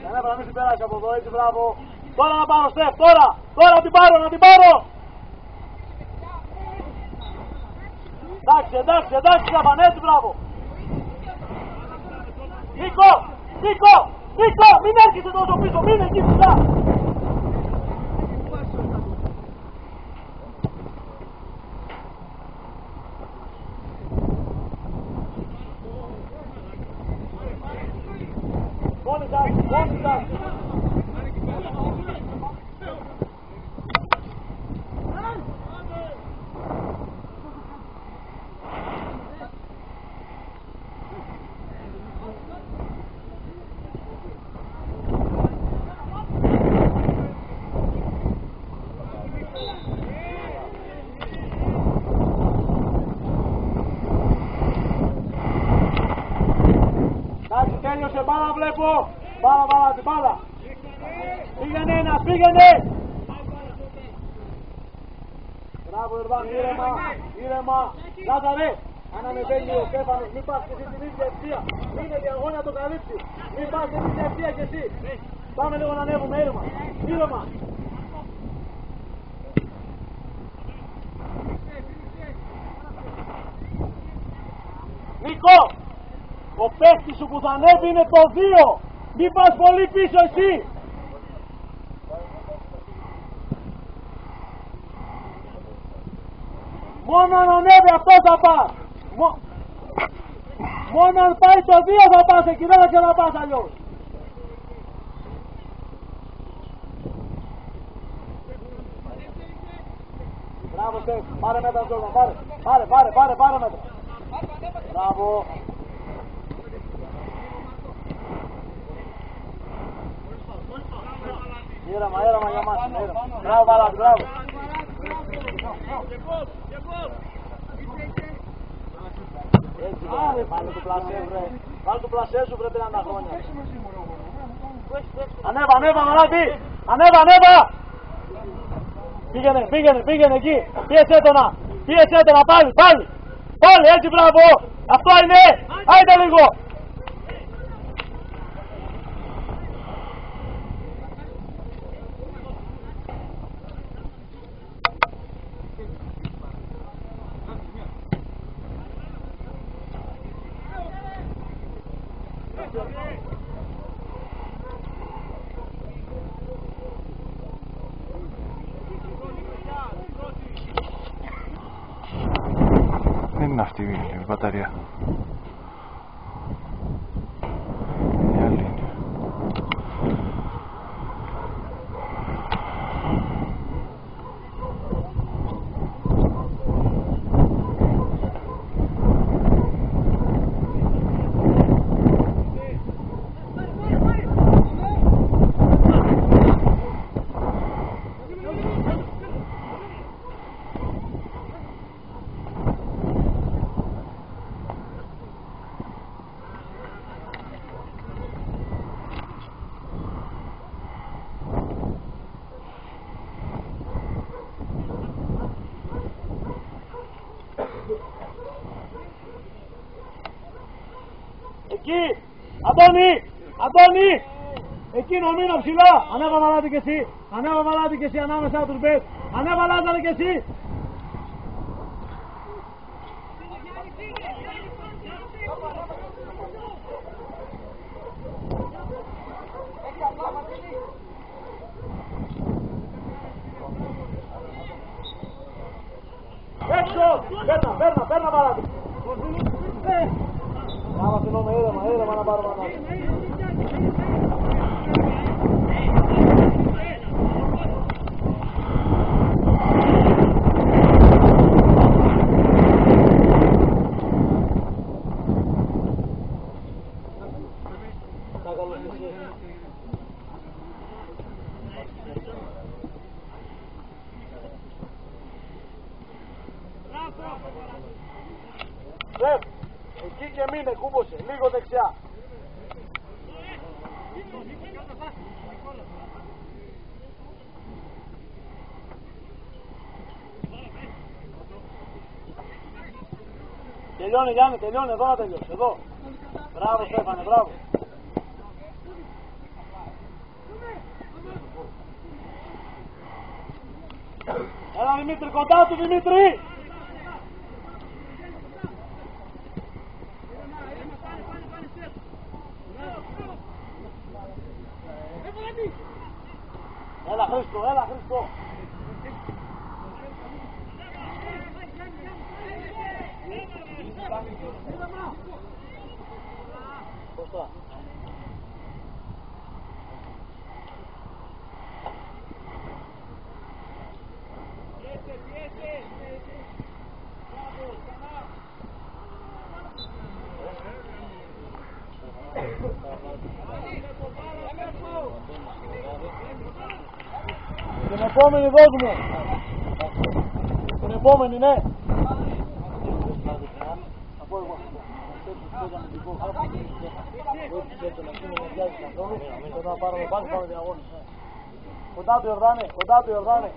Ανέβαλα, μην συμπεράσει από εδώ, έτσι, μπράβο. Τώρα να πάρω, Στεφ, τώρα να την πάρω, να την πάρω. Εντάξει, Στέφαν, έτσι, μπράβο. Νίκο, μην έρχεσαι τόσο πίσω, μην εκεί ψηλά. Μόνοι τάξη. Τέλειωσε, μπάλα βλέπω. Μπάλα, την μπάλα. Πήγαινε ένας, πήγαινε. Μπράβο, Ιρβάν, ήρεμα. Λάζαρε, αν ανεβαίνει ο Στέφανος, μην πας και εσύ την ίδια ευθεία. Είναι διαγώνια το καλύψει. Μην πας και την ίδια ευθεία και εσύ. Πάμε λίγο να ανέβουμε, ήρεμα. Νίκο! Ο παίκτης σου που θα ανέβει είναι το 2. Μην πας πολύ πίσω εσύ. Μόνο αν ανέβει αυτό θα πας. Μόνο αν πάει το 2 θα πας εκεί, δεν θα ξαναπάς αλλιώς. Μπράβο Στεφ, πάρε μέτρα Τζόρνταν, πάρε μέτρα. Μπράβο. Ήρεμα για μας, Μπράβο Μαλάτη, μπράβο. Έτσι βρε, βάλε το πλασέ βρε. Βάλε το πλασέ σου βρε 30 χρόνια. Ανέβα Μαλάτη, ανέβα. Πήγαινε εκεί. Πίεσέ τον, πάλι, έτσι μπράβο. Αυτό είναι, άιντε λίγο. Δεν είναι αυτή η μπαταρία. Εκεί. Αντώνη. Αντώνη. Εκείνο μείνω ψηλά. Ανέβα Μαλάτη και εσύ. Ανέβα Μαλάτη και εσύ ανάμεσα τους μπετ. Ανέβα Λάζαρε και εσύ. Έξω! Παίρνα Μαλάτη. Να μας ενώμε ήρεμα να πάρουμε ανάπτυξη. Εκεί και μείνε, κούμποσε, λίγο δεξιά. Τελειώνει Γιάννη, τελειώνει, εδώ να τελειώσει, εδώ. Μπράβο Στέφανε, μπράβο. Έλα Δημήτρη, κοντά του Δημήτρη. Έλα Χρήστο, έλα Χρήστο. Σωστά. Την επόμενη δώσ' μου. Την επόμενη, ναι. Θα πω εγώ. Θέλω να πάρουμε πάλι, πάμε διαγώνες. Κοντά του Ιορδάνε, κοντά του Ιορδάνε.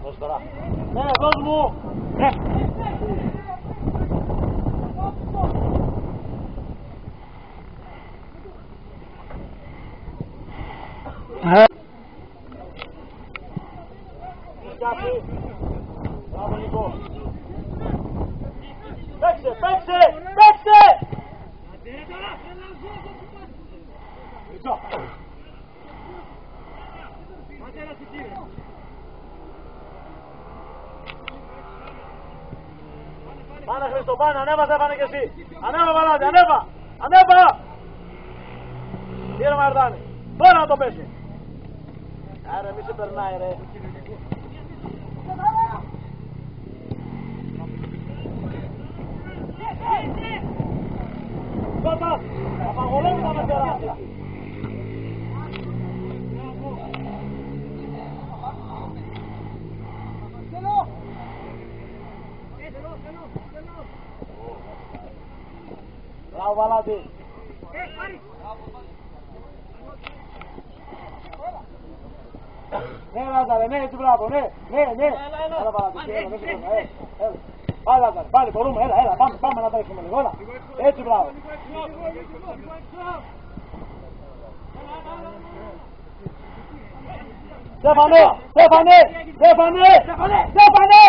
Δώσ' τώρα. Ναι, δώσ' μου. Ναι. Μπράβο Νικό. Παίξε, παίξε, παίξε. Πάνε Χρήστο, πάνε, ανέβα Στέφανε και εσύ. Ανέβα Μαλάτη, ανέβα, ανέβα. Ήρεμα Ερδάνη, τώρα να το πέσει. Άρα μη σε περνάει ρε. Κότα, απαγορεύει τα μεστερά. Μπράβο Μαλάτη. Ναι Λάζαρε, ναι έτσι μπράβο, ναι, ναι, ναι. Έλα Μαλάτη, έλα, δεν σηκώνα, έλα. Πάλι Λάζαρε, πάλι μπορούμε, έλα, πάμε να τρέξουμε λίγο, έλα. Έτσι μπράβο. Στέφανε, Στέφανε, Στέφανε, Στέφανε.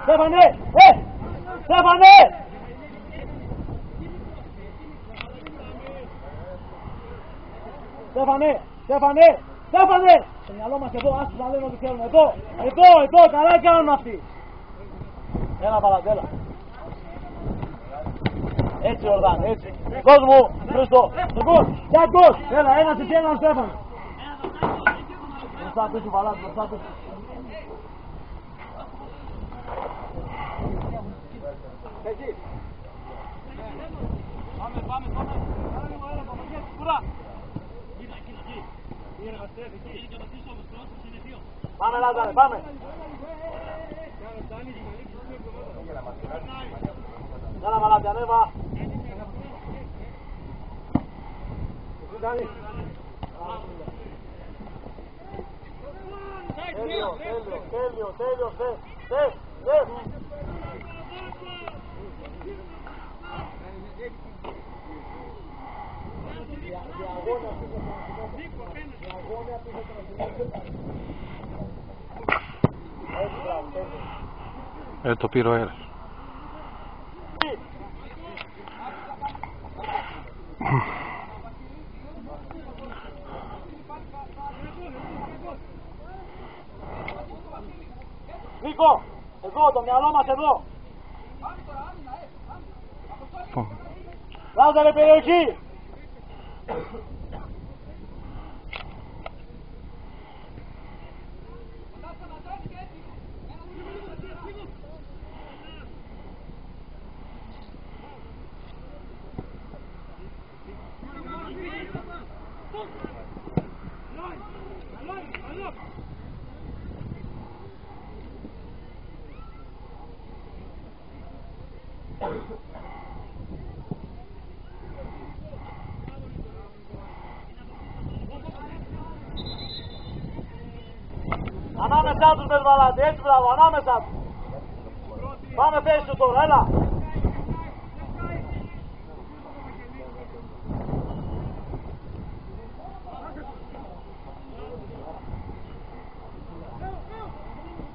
Στέφανε, Στέφανε. Στέφανε, Στέφανε, Στέφανε! Στο μυαλό μας εδώ, άσους να λένε ότι θέλουν. Εδώ, καλά κάνουν αυτοί. Έλα Παλαντέλα. Έτσι Ορδάν, έτσι. Δώσ' μου, Χρήστο. Για γκολ. Έλα, ένας εσύ, έναν Στέφανο. Μπροστά πίσω Παλάτη, μπροστά πίσω. Εκεί. Πάμε. Πάμε Λάζαρε, πάμε. Έλα Μαλάτη, ανέβα. κάνει. Τέλειο, θε. Το πήρε ο αέρας. Νίκο, εδώ, το μυαλό μας εδώ. Βάζα ρε περιοχή. Ανάμεσά τους Μπερβαλάντη, έτσι μπράβο, ανάμεσά τους. Πάμε θέση σου τώρα, έλα.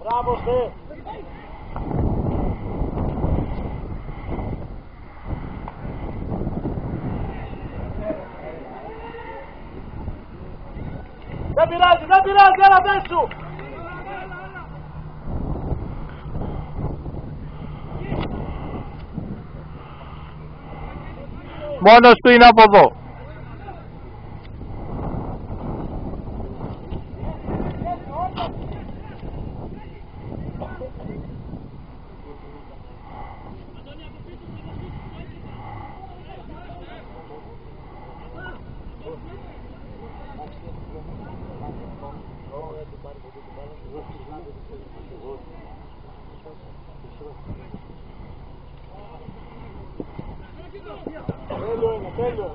Μπράβο Στε. Δεν πειράζει, έλα θέση σου. Μόνος του είναι από εδώ. Τέλειο.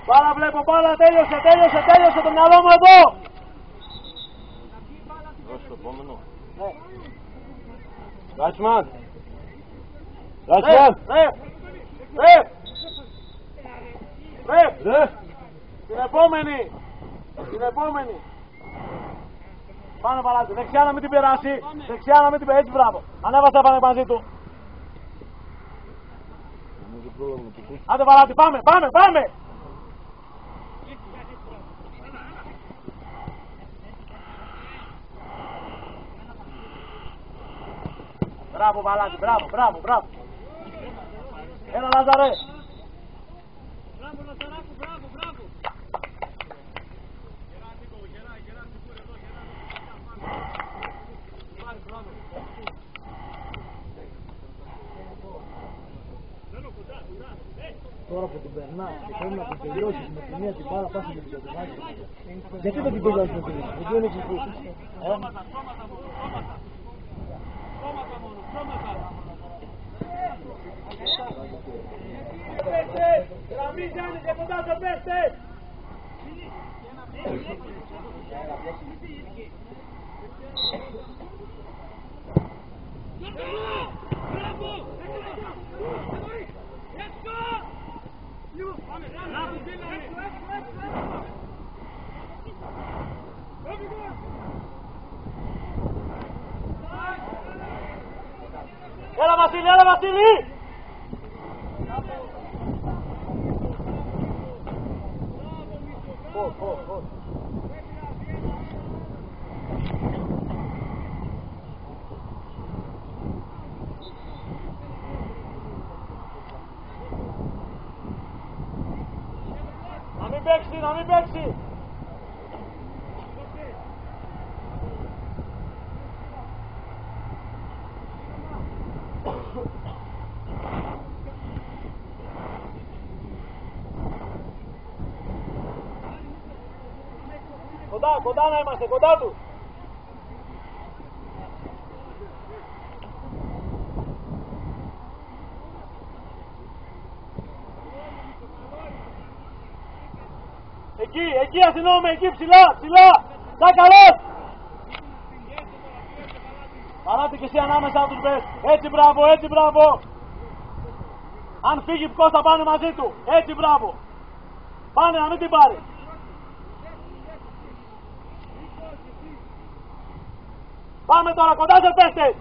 Μπάλα βλέπω, μπάλα, τέλειωσε το μυαλό μου εδώ. Δώσε το επόμενο. Ράτσμαν. Την επόμενη. Πάμε παράτη, δεξιά να μην την περάσει. Έτσι μπράβο. Ανέβασε πάνε μαζί του. Άντε παράτη, πάμε. Μπράβο Βαλάκη, μπράβο. Έλα Λάζαρε. Μπράβο Λαζαράκου, μπράβο. Τώρα που την περνάς και θέλει να την τελειώσεις με τη μία την μπάλα πας με την κατεβάζει. Γιατί δεν την τελειώσεις με την μία, δεν είναι εξηγήσεις. Στόματα μόνο, στόματα. Γραμμή Γιάννη και κοντά στο πέστε. Έλα Βασίλη! Να μην παίξει! κοντά να είμαστε, κοντά του. Εκεί αστυνόμοι, εκεί ψηλά. Τα καλός. Παράτε και εσύ ανάμεσα τους πες. Έτσι μπράβο. Αν φύγει Κώστα πάνε μαζί του. Έτσι μπράβο. Πάνε να μην την πάρει. Πάμε τώρα κοντά σε παίχτες.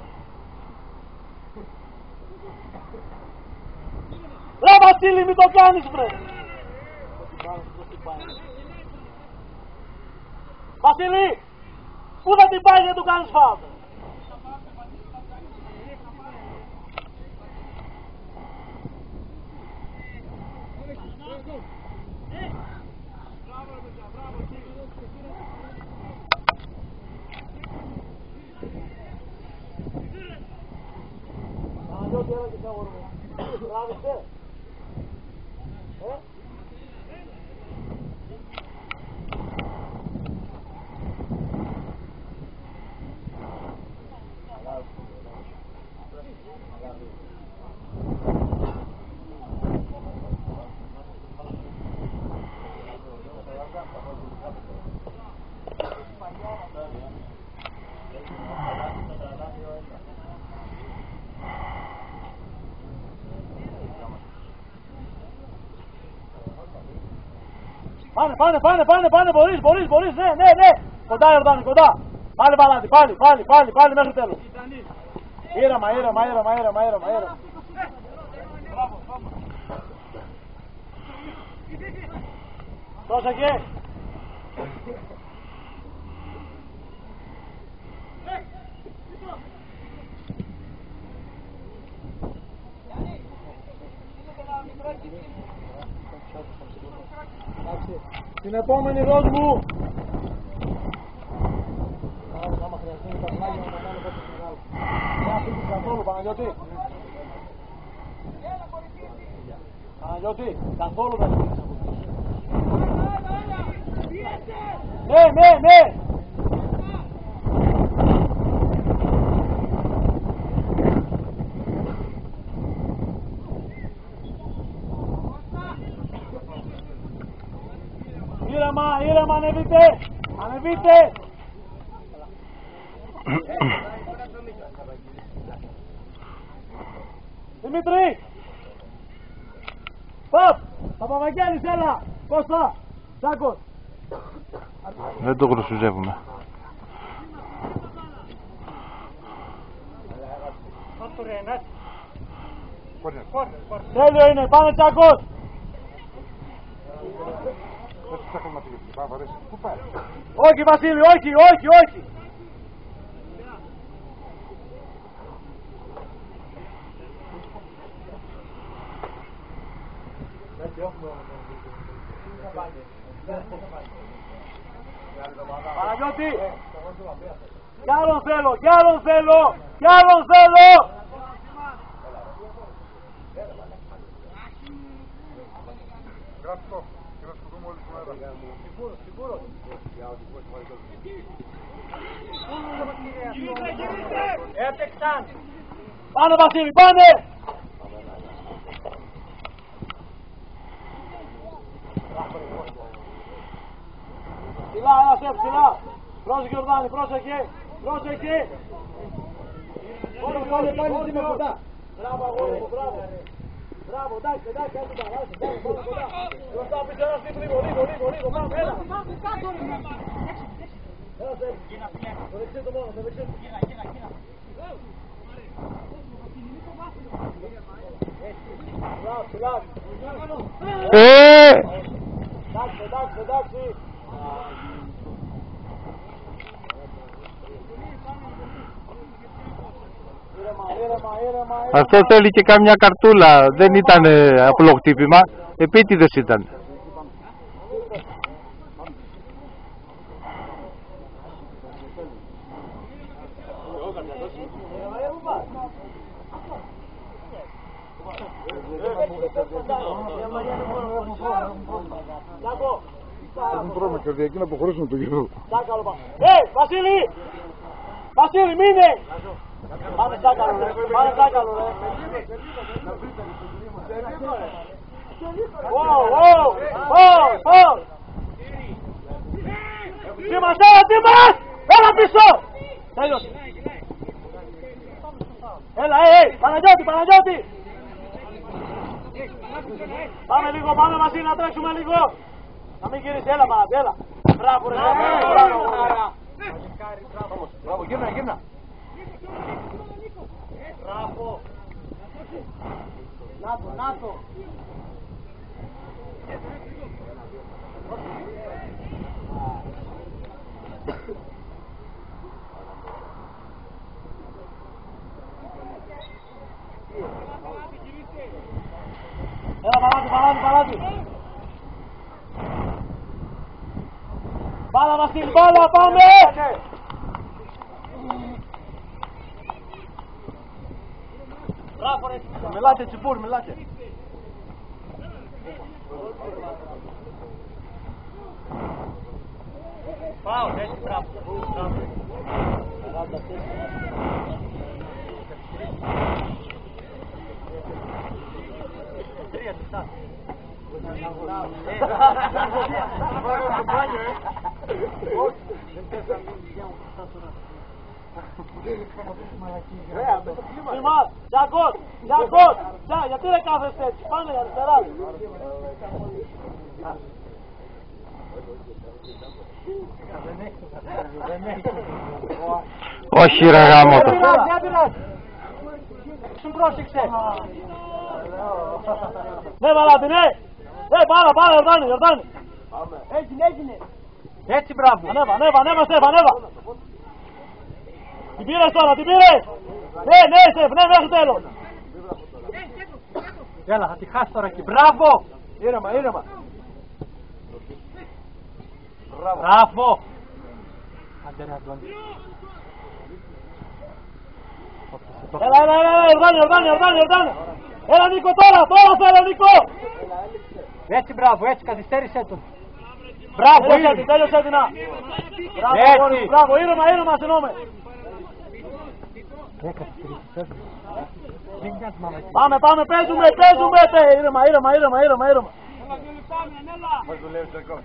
Ρε Βασίλη μην το κάνεις βρε. Βασίλη, πού θα την πάει, δεν του κάνεις φάουλ. Παναγιώτη, έλα και σε αγόρι μου. Τράβηξε. Πάνε, μπορείς, ναι. Κοντά Ιορδάνη, κοντά. Πάλι Βαλάντη, πάλι μέχρι τέλος. Ήρεμα. Πρόσεχε. Την επόμενη ροζ μου. Άμα χρειαστεί τα πλάγια να τα κάνω πόσο μεγάλο. Δεν αφήνεις καθόλου Παναγιώτη. Παναγιώτη, καθόλου δεν αφήνεις. Ναι. Ήρεμα, ανεβείτε. Δημήτρη. Παπ, Παπαβαγγέλης, έλα. Κώστα, Σάκος. Δεν το γρουσουζεύουμε. Τέλειο είναι, πάμε Τσάκος. Όχι Βασίλη, όχι. Παναγιώτη, κι άλλον θέλω. Γράφω, και να σκοτούμε όλη την μέρα. Σίγουρο. Έπαιξαν. Πάνε Βασίλη, πάνε. Ψηλά. Πρόσεχε Ιορδάνη, πρόσεχε. Πάλι είμαι κοντά. Μπράβο αγόρι μου, μπράβο, εντάξει, έτσι παράζει, κοντά. Μπροστά πίσω ένας λίγο, πάμε, έλα. Έλα, το δεξί του μόνο, το δεξί του. Ψηλά. Εντάξει. Αυτό θέλει και καμιά καρτούλα. Δεν ήταν απλό χτύπημα. Επίτηδες ήταν. Έχουν πρόβλημα καρδιακή να αποχωρήσουν το γύρο. Τσάκαλο πάμε. Βασίλη! Βασίλη, μείνε! Πάμε τσάκαλο, ρε. Πάμε τσάκαλο, ρε. Τίμας, Τίμας! Έλα πίσω! Τέλειωσε. Έλα, Παναγιώτη! Πάμε λίγο, πάμε μαζί να τρέξουμε λίγο. Να μην γυρίσει, έλα Παναγιώτη, έλα. Μπράβο ρε, Μπράβο, γύρνα. Μπράβο. Νάτο. Έλα Παλάτι. Μπάλα Βασίλη, μπάλα, πάμε! Μπράβο ρε. Μιλάτε τσιπούρ, μιλάτε. Πάω, έτσι, μπράβο. Τζακότ, γιατί δεν κάθεστε έτσι, πάνε για αριστερά. Όχι ρε γάμο το. Σου πρόσεξε. Ναι Παλάτι, ναι. Ναι, πάρα, Ιορδάνη. Έγινε. Έτσι, μπράβο. Ανέβα, Στέφα. Την πήρες τώρα, Ναι, Στέφ, ναι, μέχρι τέλος. Έλα, θα τη χάσει τώρα εκεί. Μπράβο. Ήρεμα. Μπράβο. Άντε ρε Αντώνη. Έλα, Ιορδάνη. Έλα Νίκο τώρα θέλω Νίκο. Έτσι μπράβο, έτσι καθυστέρησέ τον. Μπράβο, τέλειωσε την. Μπράβο, ήρεμα, συνόμε. Πάμε, παίζουμε, ήρεμα. Μας δουλεύει το κόμμα.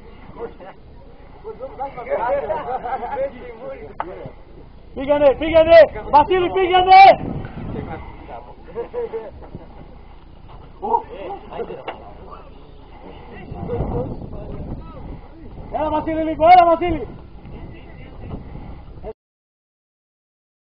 Πήγαινε, Βασίλη, πήγαινε. Έλα Βασίλη λίγο,